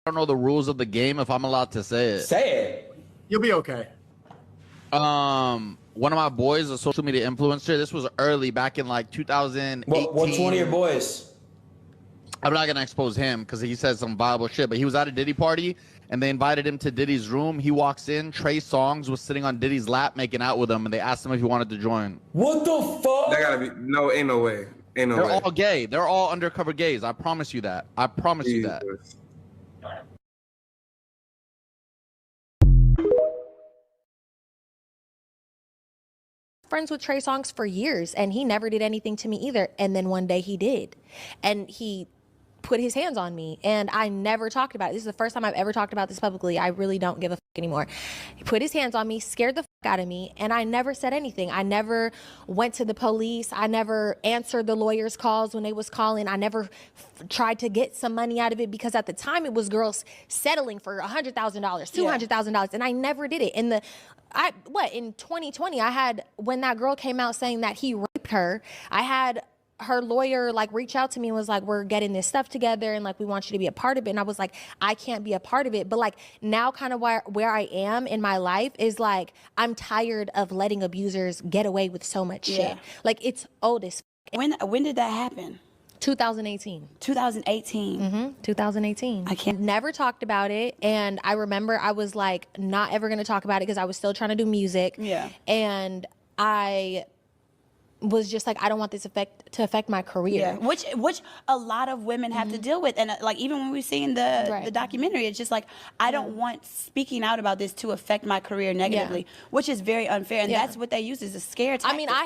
don't know the rules of the game if I'm allowed to say it. Say it. You'll be okay. One of my boys, a social media influencer, this was early back in like 2018. What's one of your boys? I'm not gonna expose him because he said some viable shit, but he was at a Diddy party and they invited him to Diddy's room. He walks in, TREY SONGZ was sitting on Diddy's lap making out with him, and they asked him if he wanted to join. What the fuck? That gotta be no, ain't no way. Ain't no They're way. all gay. They're all undercover gays. I promise you that. I promise you that. Friends with TREY SONGZ for years, and he never did anything to me either. And then one day he did, and he put his hands on me, and I never talked about it. This is the first time I've ever talked about this publicly. I really don't give a fuck anymore. He put his hands on me, scared the fuck out of me, and I never said anything. I never went to the police. I never answered the lawyers' calls when they was calling. I never tried to get some money out of it, because at the time it was girls settling for $100,000, $200,000, and I never did it. In in 2020, I had, when that girl came out saying that he raped her, I had her lawyer like reach out to me and was like, we're getting this stuff together and like we want you to be a part of it. And I was like, I can't be a part of it. But like now kind of where I am in my life is like, I'm tired of letting abusers get away with so much shit. Like it's old as When did that happen? 2018. 2018. 2018. I can't. Never talked about it. And I remember I was like not ever gonna talk about it because I was still trying to do music. Yeah. And I was just like, I don't want this to affect my career. Yeah, which a lot of women have to deal with, and like even when we seen the documentary, it's just like I don't want speaking out about this to affect my career negatively, which is very unfair, and that's what they use as a scare tactic. I mean, I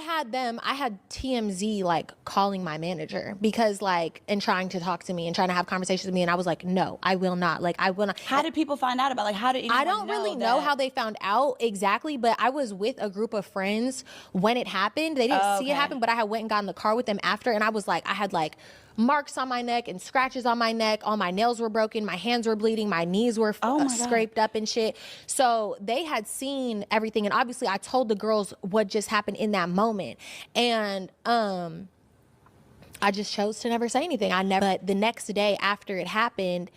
had TMZ like calling my manager because like and trying to talk to me and trying to have conversations with me, and I was like, no, I will not. Like I will not. How did people find out about? Like, how did anyone I don't really know how they found out exactly, but I was with a group of friends when it happened. They didn't see it happen, but I had went and got in the car with them after, and I was like, I had like marks on my neck and scratches on my neck. All my nails were broken. My hands were bleeding. My knees were scraped up and shit. So they had seen everything, and obviously I told the girls what just happened in that moment, and I just chose to never say anything. But the next day after it happened,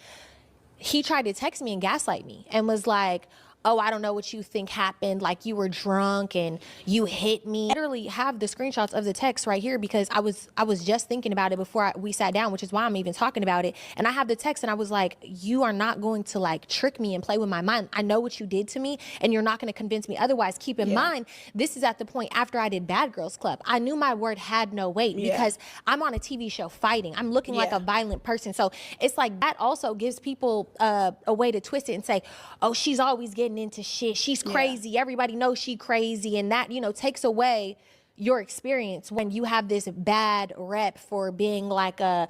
he tried to text me and gaslight me and was like, oh, I don't know what you think happened. Like you were drunk and you hit me. I literally have the screenshots of the text right here because I was just thinking about it before we sat down, which is why I'm even talking about it. And I have the text and I was like, you are not going to like trick me and play with my mind. I know what you did to me and you're not going to convince me otherwise. Keep in mind, this is at the point after I did Bad Girls Club. I knew my word had no weight because I'm on a TV show fighting. I'm looking like a violent person. So it's like that also gives people a way to twist it and say, oh, she's always getting into shit, she's crazy, everybody knows she crazy, and that, you know, takes away your experience when you have this bad rep for being like a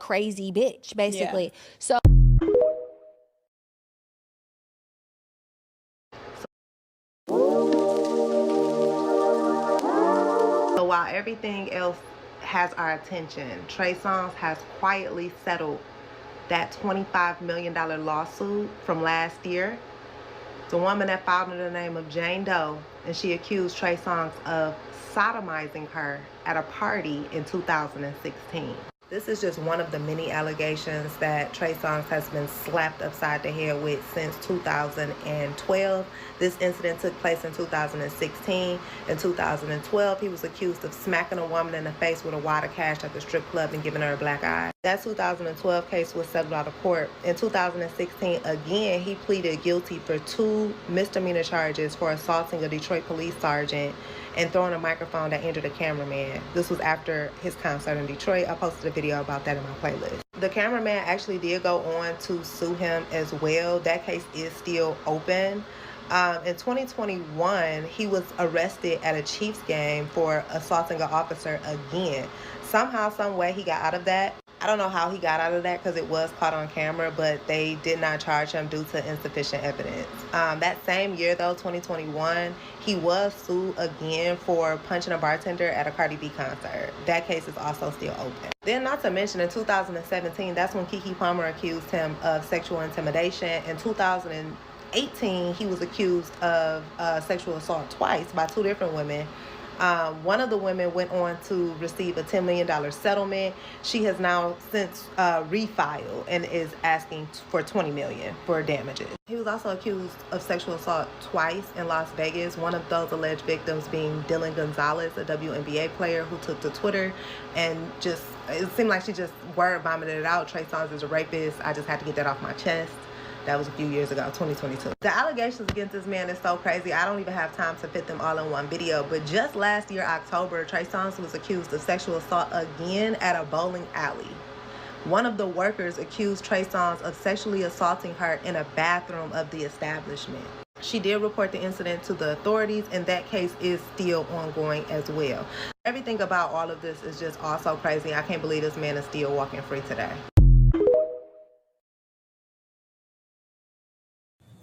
crazy bitch, basically. So while everything else has our attention, TREY SONGZ has quietly settled that $25 million lawsuit from last year. The woman that filed under the name of Jane Doe, and she accused TREY SONGZ of sodomizing her at a party in 2016. This is just one of the many allegations that TREY SONGZ has been slapped upside the head with since 2012. This incident took place in 2016. In 2012, he was accused of smacking a woman in the face with a wad of cash at the strip club and giving her a black eye. That 2012 case was settled out of court. In 2016, again, he pleaded guilty for 2 misdemeanor charges for assaulting a Detroit police sergeant and throwing a microphone that injured a cameraman. This was after his concert in Detroit. I posted a video about that in my playlist. The cameraman actually did go on to sue him as well. That case is still open. In 2021, he was arrested at a Chiefs game for assaulting an officer again. Somehow, some way, he got out of that. I don't know how he got out of that because it was caught on camera, but they did not charge him due to insufficient evidence. That same year, though, 2021, he was sued again for punching a bartender at a Cardi B concert. That case is also still open. Then, not to mention, in 2017, that's when Keke Palmer accused him of sexual intimidation. In 2018, he was accused of sexual assault twice by 2 different women. One of the women went on to receive a $10 million settlement. She has now since refiled and is asking for $20 million for damages. He was also accused of sexual assault twice in Las Vegas. One of those alleged victims being Dylan Gonzalez, a WNBA player who took to Twitter and just, it seemed like she just word vomited it out. Trey Songz is a rapist. I just had to get that off my chest. That was a few years ago, 2022. The allegations against this man is so crazy. I don't even have time to fit them all in one video. But just last year, October, Trey Songz was accused of sexual assault again at a bowling alley. One of the workers accused Trey Songz of sexually assaulting her in a bathroom of the establishment. She did report the incident to the authorities, and that case is still ongoing as well. Everything about all of this is just all so crazy. I can't believe this man is still walking free today.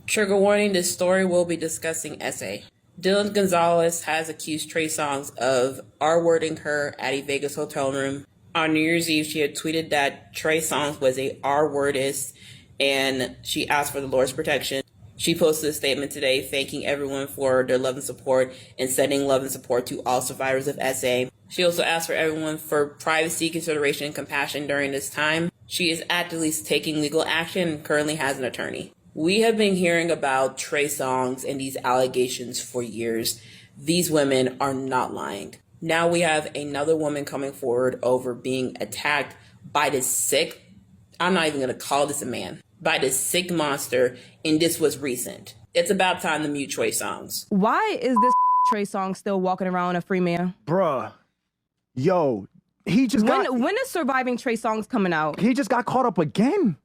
Trigger warning, this story will be discussing SA. Dylan Gonzalez has accused Trey Songz of R-wording her at a Vegas hotel room. On New Year's Eve, she had tweeted that Trey Songz was a R-wordist and she asked for the Lord's protection. She posted a statement today thanking everyone for their love and support and sending love and support to all survivors of SA. She also asked for everyone for privacy, consideration, and compassion during this time. She is actively taking legal action and currently has an attorney. We have been hearing about Trey Songz and these allegations for years. These women are not lying. Now we have another woman coming forward over being attacked by this sick, I'm not even going to call this a man, by this sick monster, and this was recent. It's about time to mute Trey Songz. Why is this Trey Songz still walking around a free man? Bruh. Yo, he just when is Surviving Trey Songz coming out? He just got caught up again.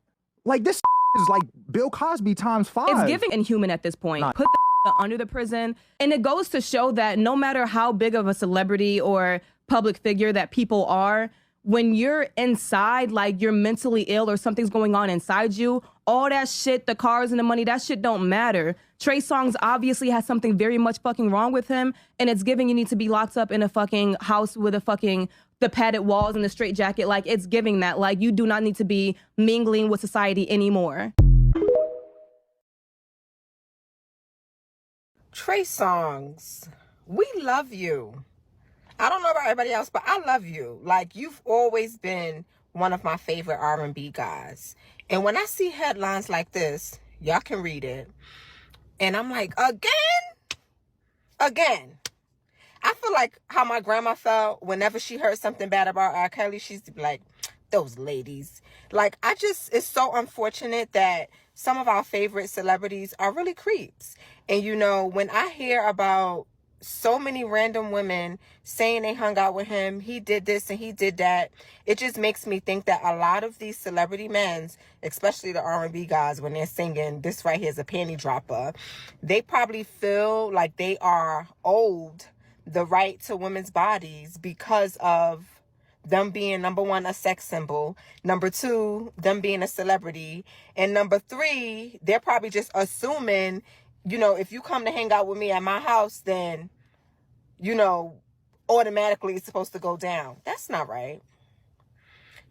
Like, this is like Bill Cosby times 5. It's giving inhuman at this point. Put the under the prison. And it goes to show that no matter how big of a celebrity or public figure that people are, when you're inside, like you're mentally ill or something's going on inside you, all that shit, the cars and the money, that shit don't matter. Trey Songz obviously has something very much fucking wrong with him, and it's giving you need to be locked up in a fucking house with a fucking the padded walls and the straight jacket. Like, it's giving that. Like, you do not need to be mingling with society anymore. Trey Songz, we love you. I don't know about everybody else, but I love you. Like, you've always been one of my favorite R&B guys. And when I see headlines like this, y'all can read it, and I'm like, again. I feel like how my grandma felt whenever she heard something bad about R. Kelly. She's like, those ladies. Like, it's so unfortunate that some of our favorite celebrities are really creeps. And, you know, when I hear about so many random women saying they hung out with him, he did this and he did that, it just makes me think that a lot of these celebrity men, especially the R&B guys, when they're singing this right here is a panty dropper, they probably feel like they are owed the right to women's bodies because of them being, number one, a sex symbol, number two, them being a celebrity, and number three, they're probably just assuming, you know, if you come to hang out with me at my house, then, you know, automatically it's supposed to go down. That's not right.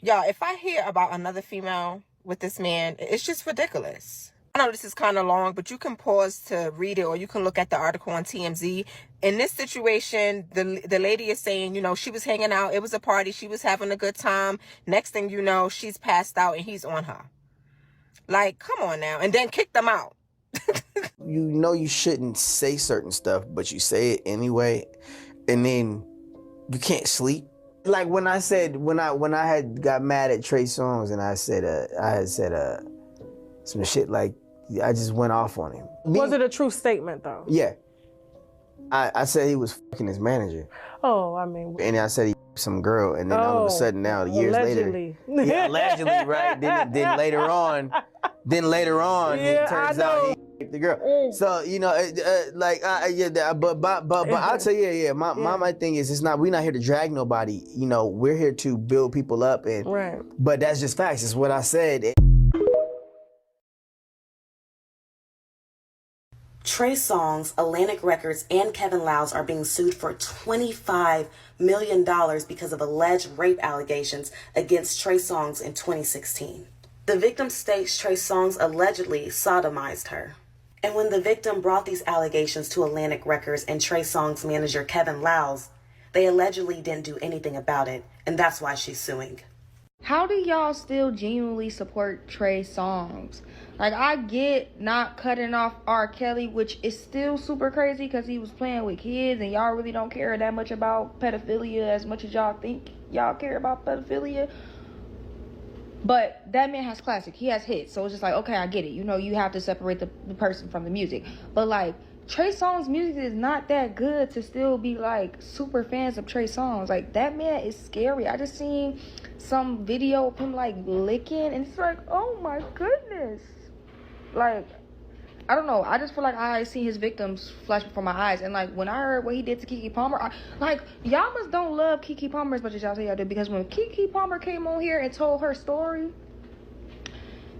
Y'all, if I hear about another female with this man, it's just ridiculous. I know this is kind of long, but you can pause to read it, or you can look at the article on TMZ. In this situation, the lady is saying, you know, she was hanging out. It was a party. She was having a good time. Next thing you know, she's passed out and he's on her. Like, come on now. And then kick them out. You know you shouldn't say certain stuff, but you say it anyway, and then you can't sleep. Like when I had got mad at Trey Songz, and I had said some shit, like I just went off on him. Was it a true statement though? Yeah. I said he was fucking his manager. Oh, I mean. And I said he some girl, and then all of a sudden now, years allegedly. later. Yeah, allegedly, right? Then later on, it turns out he the girl. So, you know, but I'll tell you, my thing is, we're not here to drag nobody. You know, we're here to build people up, and right. But that's just facts. It's what I said. Trey Songz, Atlantic Records, and Kevin Liles are being sued for $25 million because of alleged rape allegations against Trey Songz in 2016. The victim states Trey Songz allegedly sodomized her. And when the victim brought these allegations to Atlantic Records and Trey Songz manager Kevin Liles, They allegedly didn't do anything about it, and that's why she's suing. How do y'all still genuinely support Trey Songz? Like, I get not cutting off R. Kelly, which is still super crazy because he was playing with kids and y'all really don't care that much about pedophilia as much as y'all think y'all care about pedophilia. But that man has classic. He has hits. So it's just like, okay, I get it. You know, you have to separate the person from the music. But, like, Trey Songz' music is not that good to still be, like, super fans of Trey Songz. Like, that man is scary. I just seen some video of him, like, licking. And it's like, oh, my goodness. Like, I don't know. I just feel like I see his victims flash before my eyes. And, like, when I heard what he did to Keke Palmer, y'all must don't love Keke Palmer as much as y'all say y'all do. Because when Keke Palmer came on here and told her story,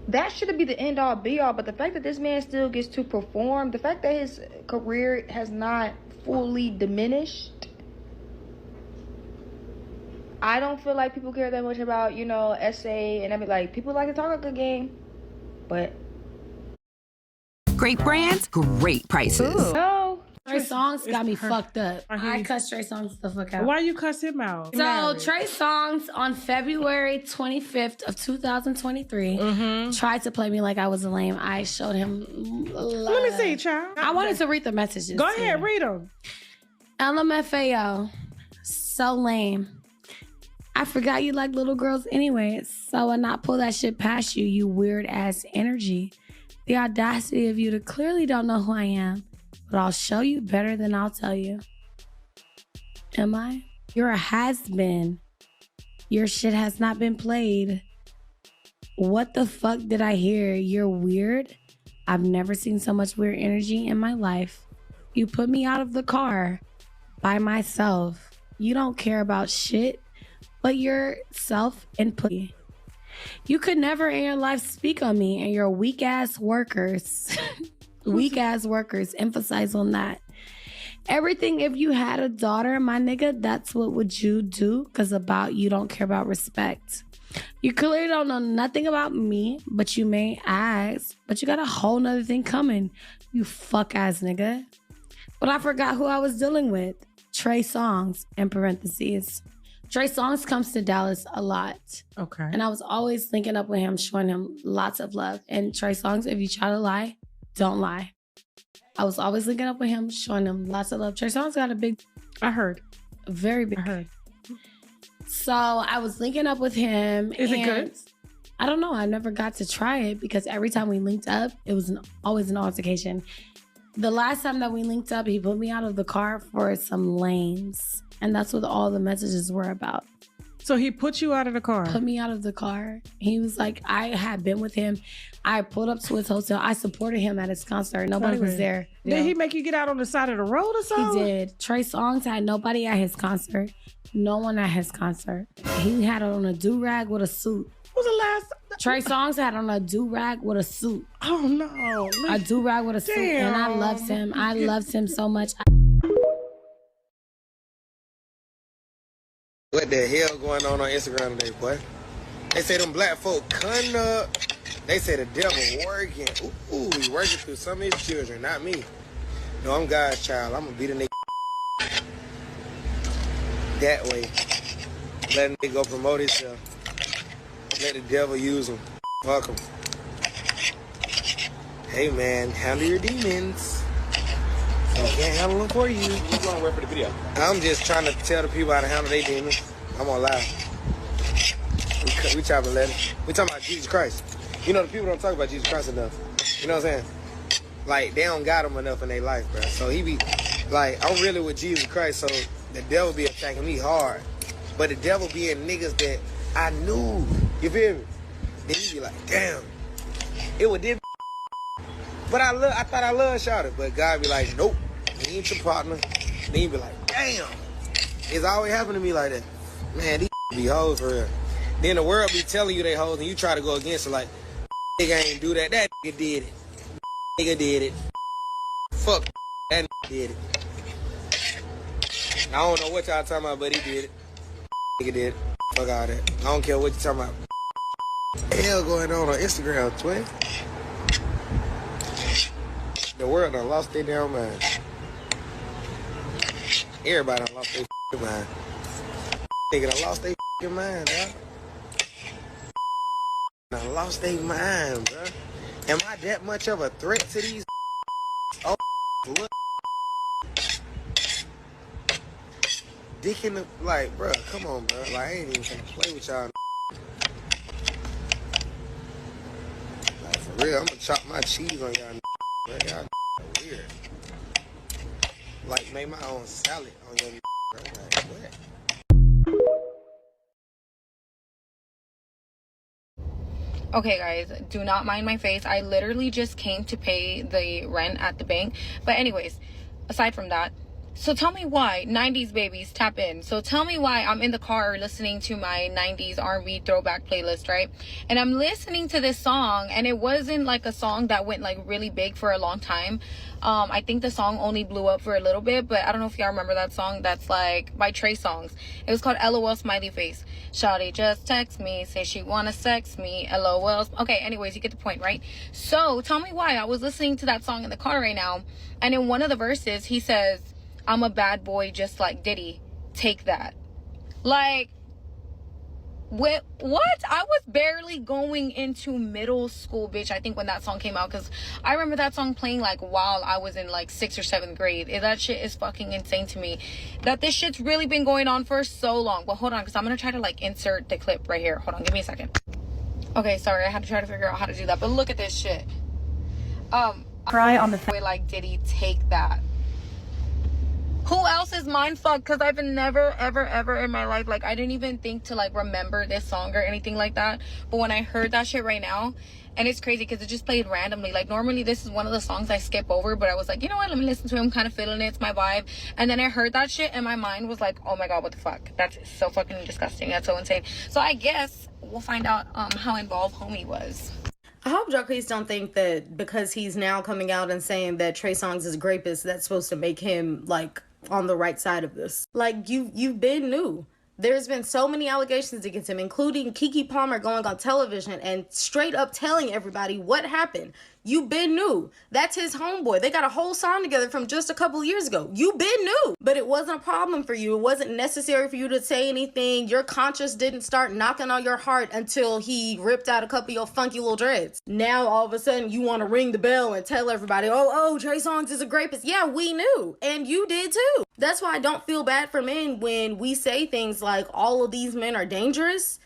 that shouldn't be the end-all, be-all. But the fact that this man still gets to perform, the fact that his career has not fully diminished, I don't feel like people care that much about, you know, SA. And I mean, like, people like to talk a good game. But great brands, great prices. no. Trey Songz got me fucked up. I cussed Trey Songz the fuck out. Why you cuss him out? So Trey Songz on February 25th of 2023 tried to play me like I was a lame. I showed him. Let me see, child. I wanted to read the messages. Go ahead, read them. LMFAO, so lame. I forgot you like little girls anyway, so I not pull that shit past you, you weird ass energy. The audacity of you to clearly don't know who I am, but I'll show you better than I'll tell you. Am I? You're a has-been. Your shit has not been played. What the fuck did I hear? You're weird? I've never seen so much weird energy in my life. You put me out of the car by myself. You don't care about shit but yourself and pussy. You could never in your life speak on me and your weak ass workers. Weak ass workers, emphasize on that. Everything, if you had a daughter, my nigga, that's what would you do? Because about you don't care about respect. You clearly don't know nothing about me, but you may ask, but you got a whole nother thing coming. You fuck ass nigga. But I forgot who I was dealing with. Trey Songz, in parentheses. Trey Songz comes to Dallas a lot. Okay. And I was always linking up with him, showing him lots of love. And Trey Songz, if you try to lie, don't lie. I was always linking up with him, showing him lots of love. Trey Songz got a big... I heard. Very big. I heard. So I was linking up with him. Is it good? I don't know. I never got to try it because every time we linked up, it was always an altercation. The last time that we linked up, he put me out of the car for some lanes. And that's what all the messages were about. So he put you out of the car? Put me out of the car. He was like, I had been with him. I pulled up to his hotel. I supported him at his concert. Nobody was there. Did he make you get out on the side of the road or something? He did. Trey Songz had nobody at his concert. No one at his concert. He had on a do-rag with a suit. What was the last? Trey Songz had on a do-rag with a suit. Oh, no. A do-rag with a suit. And I loved him. I loved him so much. What the hell going on Instagram today, boy? They say them black folk cutting up. They say the devil working. Ooh, he working through some of his children, not me. No, I'm God's child. I'm gonna beat a nigga that way. Let a nigga go promote himself. Let the devil use him. Fuck him. Hey man, handle your demons. I can't handle them for you. What's going on for the video? I'm just trying to tell the people how to handle their demons. I'm on live. We chopping letters. We talking about Jesus Christ. You know, the people don't talk about Jesus Christ enough. You know what I'm saying? Like, they don't got him enough in their life, bro. So he be, like, I'm really with Jesus Christ, so the devil be attacking me hard. But the devil be in niggas that I knew. You feel me? Then you be like, damn. It was this. But I thought I loved Shawty. But God be like, nope. He ain't your partner. Then you be like, damn. It's always happened to me like that. Man, these be hoes for real. Then the world be telling you they hoes and you try to go against it like, nigga ain't do that. That nigga did it. Nigga did it. Fuck that nigga did it. I don't know what y'all talking about, but he did it. Nigga did it. Fuck all that. I don't care what you talking about. What the hell going on Instagram, twin? The world done lost their damn mind. Everybody done lost their mind. Nigga done lost their mind, bro. Done lost their mind, bro. Am I that much of a threat to these oh look dick in the like, bro? Come on, bro. Like I ain't even gonna play with y'all. Like for real, I'm gonna chop my cheese on y'all. Bro, y'all weird. Like make my own salad on your bro. Like what? Okay, guys, do not mind my face. I literally just came to pay the rent at the bank. But anyways, aside from that, so tell me why 90s babies tap in. So tell me why I'm in the car listening to my 90s R&B throwback playlist, right? And I'm listening to this song, and it wasn't like a song that went like really big for a long time. I think the song only blew up for a little bit, but I don't know if y'all remember that song. That's like by TREY SONGZ. It was called LOL Smiley Face. Shawty just text me, say she wanna sex me, LOL. Okay, anyways, you get the point, right? So tell me why I was listening to that song in the car right now, and in one of the verses he says, I'm a bad boy just like Diddy, take that. Like, what? I was barely going into middle school, bitch, I think, when that song came out, because I remember that song playing like while I was in like 6th or 7th grade. That shit is fucking insane to me that this shit's really been going on for so long. But hold on, because I'm gonna try to like insert the clip right here. Hold on, give me a second. Okay, sorry, I had to try to figure out how to do that, but look at this shit. Cry on the way like Diddy, take that. Who else is mind fucked? Because I've never ever in my life, like, I didn't even think to like remember this song or anything like that. But when I heard that shit right now, and it's crazy because it just played randomly. Like, normally this is one of the songs I skip over, but I was like, you know what, let me listen to it. I'm kind of feeling it. It's my vibe. And then I heard that shit and my mind was like, oh my god, what the fuck? That's so fucking disgusting. That's so insane. So I guess we'll find out how involved homie was. I hope Jacquees don't think that because he's now coming out and saying that TREY SONGZ is a rapist, that's supposed to make him like on the right side of this. Like, you've been new. There's been so many allegations against him, including Keke Palmer going on television and straight up telling everybody what happened. You been new. That's his homeboy. They got a whole song together from just a couple years ago. You been new. But it wasn't a problem for you. It wasn't necessary for you to say anything. Your conscience didn't start knocking on your heart until he ripped out a couple of your funky little dreads. Now all of a sudden you want to ring the bell and tell everybody, oh, TREY SONGZ is a rapist. Yeah, we knew. And you did too. That's why I don't feel bad for men when we say things like all of these men are dangerous.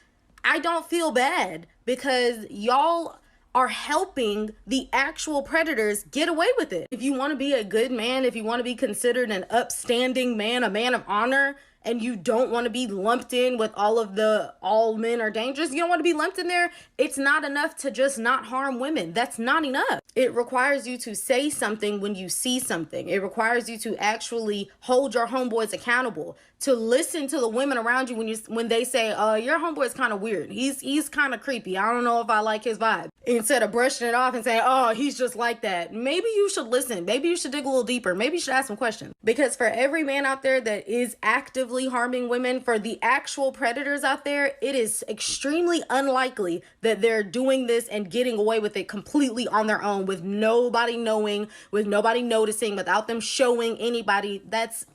I don't feel bad because y'all are helping the actual predators get away with it. If you want to be a good man, if you want to be considered an upstanding man, a man of honor, and you don't want to be lumped in with all men are dangerous, you don't want to be lumped in there, it's not enough to just not harm women. That's not enough. It requires you to say something when you see something. It requires you to actually hold your homeboys accountable, to listen to the women around you when they say, your homeboy is kind of weird. He's kind of creepy. I don't know if I like his vibe. Instead of brushing it off and saying, oh, he's just like that. Maybe you should listen. Maybe you should dig a little deeper. Maybe you should ask some questions. Because for every man out there that is actively harming women, for the actual predators out there, it is extremely unlikely that they're doing this and getting away with it completely on their own, with nobody knowing, with nobody noticing, without them showing anybody.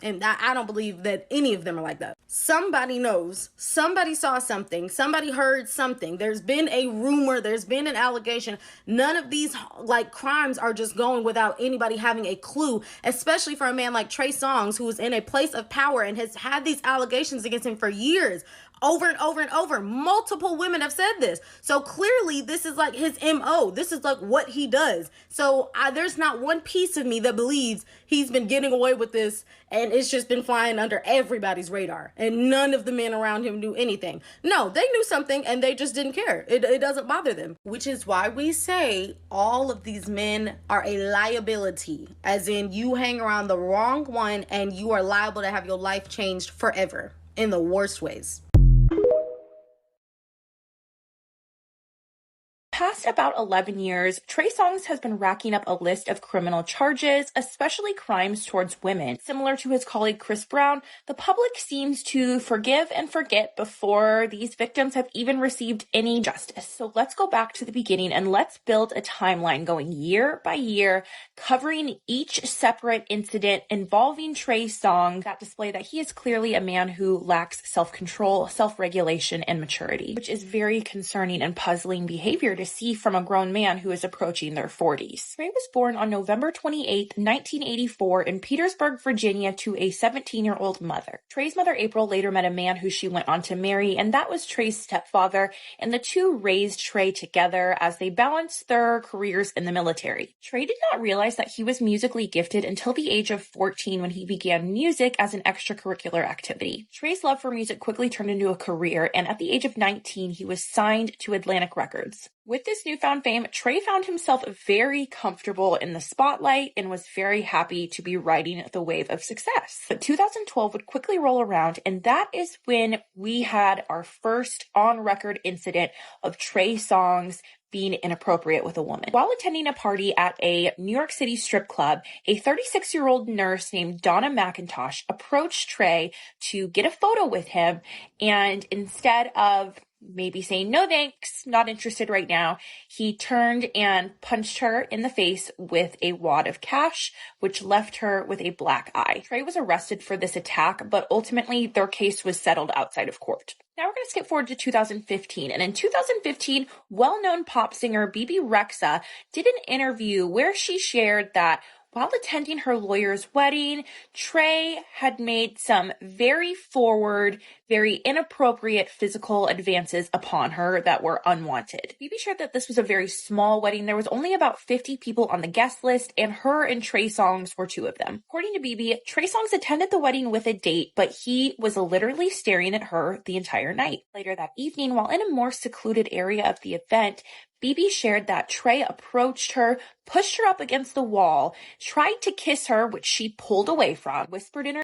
And I don't believe that any of them are like that. Somebody knows. Somebody saw something. Somebody heard something. There's been a rumor. There's been an allegation. None of these like crimes are just going without anybody having a clue, especially for a man like TREY SONGZ, who is in a place of power and has had these allegations against him for years. Over and over and over. Multiple women have said this. So clearly this is like his MO. This is like what he does. So there's not one piece of me that believes he's been getting away with this and it's just been flying under everybody's radar. And none of the men around him knew anything. No, they knew something and they just didn't care. It doesn't bother them. Which is why we say all of these men are a liability. As in, you hang around the wrong one and you are liable to have your life changed forever in the worst ways. Past past about 11 years, TREY SONGZ has been racking up a list of criminal charges, especially crimes towards women. Similar to his colleague Chris Brown, the public seems to forgive and forget before these victims have even received any justice. So let's go back to the beginning and let's build a timeline going year by year, covering each separate incident involving TREY SONGZ that display that he is clearly a man who lacks self-control, self-regulation, and maturity, which is very concerning and puzzling behavior to see from a grown man who is approaching their 40s. TREY was born on November 28, 1984 in Petersburg, Virginia to a 17-year-old mother. TREY's mother, April, later met a man who she went on to marry, and that was TREY's stepfather, and the two raised TREY together as they balanced their careers in the military. TREY did not realize that he was musically gifted until the age of 14 when he began music as an extracurricular activity. TREY's love for music quickly turned into a career, and at the age of 19, he was signed to Atlantic Records. With this newfound fame, TREY found himself very comfortable in the spotlight and was very happy to be riding the wave of success. But 2012 would quickly roll around, and that is when we had our first on-record incident of TREY SONGZ being inappropriate with a woman. While attending a party at a New York City strip club, a 36-year-old nurse named Donna McIntosh approached TREY to get a photo with him, and instead of maybe saying no thanks, not interested right now, he turned and punched her in the face with a wad of cash, which left her with a black eye. TREY was arrested for this attack, but ultimately their case was settled outside of court. Now we're going to skip forward to 2015, and in 2015, well-known pop singer BB Rexa did an interview where she shared that while attending her lawyer's wedding, TREY had made some very forward, very inappropriate physical advances upon her that were unwanted. BB shared that this was a very small wedding. There was only about 50 people on the guest list, and her and TREY SONGZ were two of them. According to BB, TREY SONGZ attended the wedding with a date, but he was literally staring at her the entire night. Later that evening, while in a more secluded area of the event, BB shared that TREY approached her, pushed her up against the wall, tried to kiss her, which she pulled away from, whispered in her.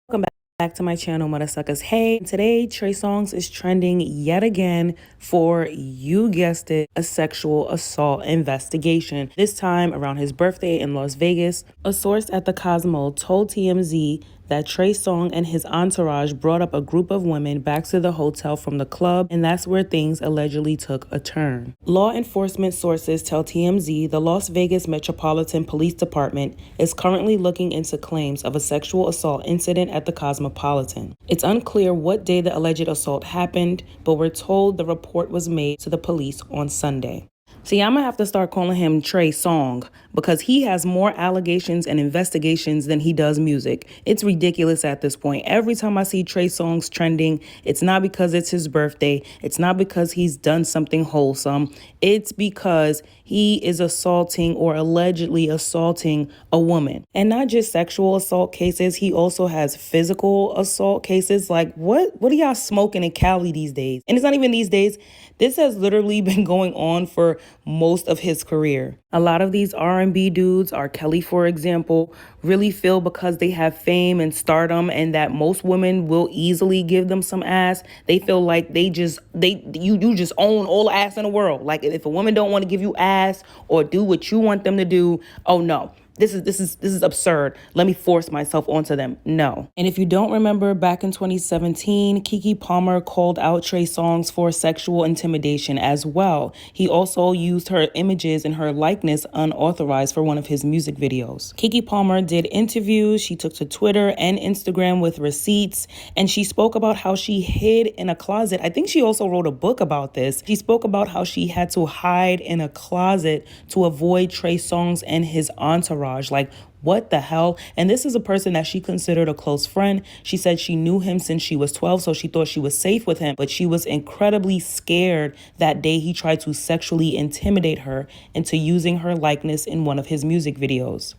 Welcome back to my channel, Mother Suckers. Hey, today TREY SONGZ is trending yet again for, you guessed it, a sexual assault investigation. This time around his birthday in Las Vegas. A source at the Cosmo told TMZ that TREY SONGZ and his entourage brought up a group of women back to the hotel from the club, and that's where things allegedly took a turn. Law enforcement sources tell TMZ the Las Vegas Metropolitan Police Department is currently looking into claims of a sexual assault incident at the Cosmopolitan. It's unclear what day the alleged assault happened, but we're told the report was made to the police on Sunday. See, I'm gonna have to start calling him TREY SONGZ because he has more allegations and investigations than he does music. It's ridiculous at this point. Every time I see TREY SONGZ trending, it's not because it's his birthday. It's not because he's done something wholesome. It's because he is assaulting or allegedly assaulting a woman. And not just sexual assault cases. He also has physical assault cases. Like, what are y'all smoking in Cali these days? And it's not even these days. This has literally been going on for most of his career. A lot of these R&B dudes, R. Kelly, for example, really feel because they have fame and stardom and that most women will easily give them some ass. They feel like you just own all the ass in the world. Like if a woman don't want to give you ass or do what you want them to do, oh no. This is absurd. Let me force myself onto them. No. And if you don't remember, back in 2017, Keke Palmer called out TREY SONGZ for sexual intimidation as well. He also used her images and her likeness unauthorized for one of his music videos. Keke Palmer did interviews. She took to Twitter and Instagram with receipts, and she spoke about how she hid in a closet. I think she also wrote a book about this. She spoke about how she had to hide in a closet to avoid TREY SONGZ and his entourage. Like, what the hell? And this is a person that she considered a close friend. She said she knew him since she was 12, so she thought she was safe with him. But she was incredibly scared that day he tried to sexually intimidate her into using her likeness in one of his music videos.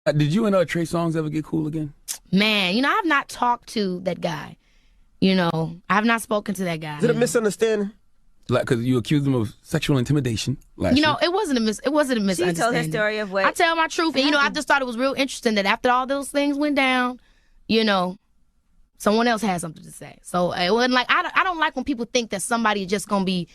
Did you and TREY SONGZ ever get cool again? Man, I have not talked to that guy. I have not spoken to that guy. Is it a misunderstanding? Like, because you accused him of sexual intimidation last year. It wasn't a misunderstanding. She told her story of what I tell my truth, and I just thought it was real interesting that after all those things went down, someone else had something to say. So it wasn't like I don't like when people think that somebody is just gonna be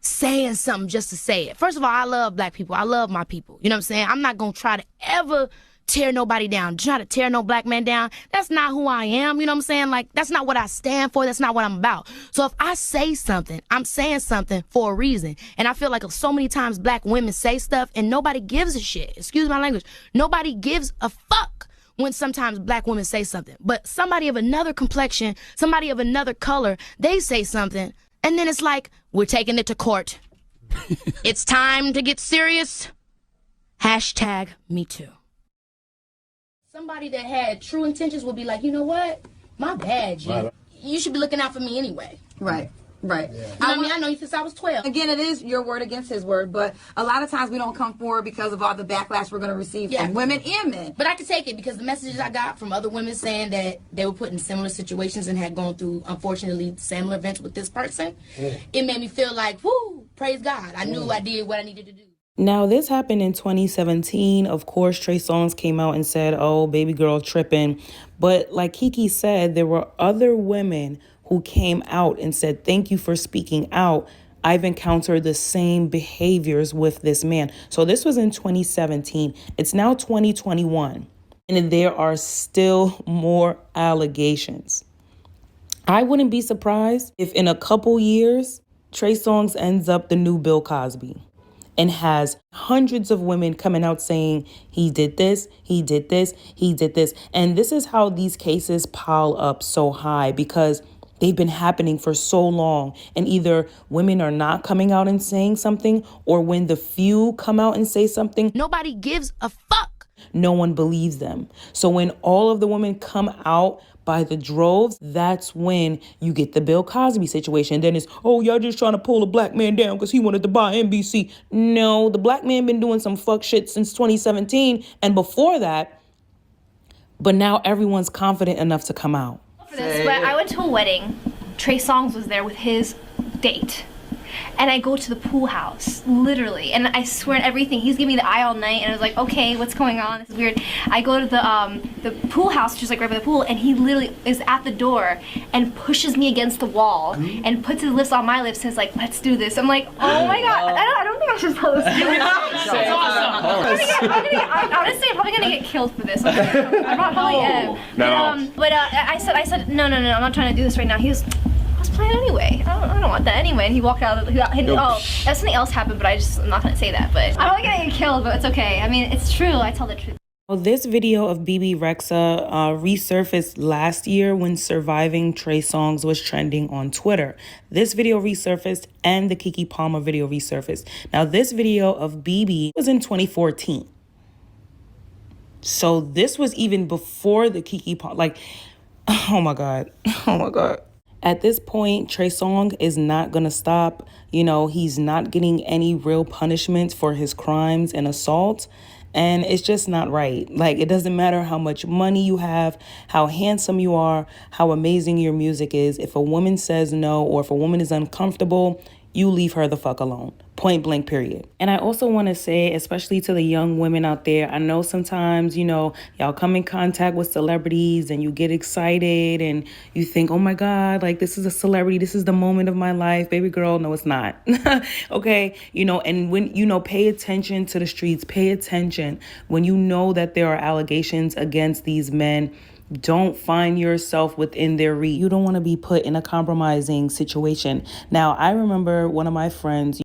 saying something just to say it. First of all, I love black people. I love my people. You know what I'm saying? I'm not going to try to ever tear nobody down, try to tear no black man down. That's not who I am. You know what I'm saying? Like, that's not what I stand for. That's not what I'm about. So if I say something, I'm saying something for a reason. And I feel like so many times black women say stuff and nobody gives a shit. Excuse my language. Nobody gives a fuck when sometimes black women say something. But somebody of another complexion, somebody of another color, they say something. And then it's like, we're taking it to court. It's time to get serious. Hashtag me too. Somebody that had true intentions would be like, you know what? My bad, G. Right. You should be looking out for me anyway. Right. Right. Yeah. You know what I mean? I know you since I was 12. Again, it is your word against his word, but a lot of times we don't come forward because of all the backlash we're going to receive from women and men. But I can take it because the messages I got from other women saying that they were put in similar situations and had gone through, unfortunately, similar events with this person, it made me feel like, whoo, praise God. I knew I did what I needed to do. Now, this happened in 2017. Of course, TREY Songz came out and said, oh, baby girl tripping. But like Kiki said, there were other women who came out and said, thank you for speaking out. I've encountered the same behaviors with this man. So this was in 2017. It's now 2021. And there are still more allegations. I wouldn't be surprised if in a couple years, TREY Songz ends up the new Bill Cosby and has hundreds of women coming out saying he did this, he did this, he did this. And this is how these cases pile up so high because they've been happening for so long. And either women are not coming out and saying something, or when the few come out and say something, nobody gives a fuck. No one believes them. So when all of the women come out by the droves, that's when you get the Bill Cosby situation. Then it's, oh, y'all just trying to pull a black man down because he wanted to buy NBC. No, the black man been doing some fuck shit since 2017 and before that. But now everyone's confident enough to come out. For this, but I went to a wedding. TREY Songz was there with his date. And I go to the pool house, literally, and I swear on everything, he's giving me the eye all night, and I was like, okay, what's going on? This is weird. I go to the pool house, just like right by the pool, and he literally is at the door and pushes me against the wall and puts his lips on my lips and is like, let's do this. I'm like, oh my God, I don't think I'm supposed to do this. It's awesome. Honestly, I'm probably gonna get killed for this. I probably am. No. But I said, no, I'm not trying to do this right now. He was, playing anyway. I don't want that anyway. And he walked out. That's something else happened, but I'm not gonna say that. But I'm probably gonna get killed, but it's okay. I mean, it's true. I tell the truth. Well, this video of BB Rexa resurfaced last year when Surviving TREY Songz was trending on Twitter. This video resurfaced and the Keke Palmer video resurfaced. Now, this video of BB was in 2014. So this was even before the Keke Palmer, like, oh my God. Oh my God. At this point, TREY Songz is not going to stop. You know, he's not getting any real punishment for his crimes and assault. And it's just not right. Like, it doesn't matter how much money you have, how handsome you are, how amazing your music is. If a woman says no, or if a woman is uncomfortable, you leave her the fuck alone. Point blank, period. And I also want to say, especially to the young women out there, I know sometimes, you know, y'all come in contact with celebrities and you get excited and you think, oh my God, like this is a celebrity. This is the moment of my life. Baby girl, no, it's not. Okay. You know, and when, you know, pay attention to the streets, pay attention when you know that there are allegations against these men. Don't find yourself within their reach. You don't want to be put in a compromising situation. Now, I remember one of my friends,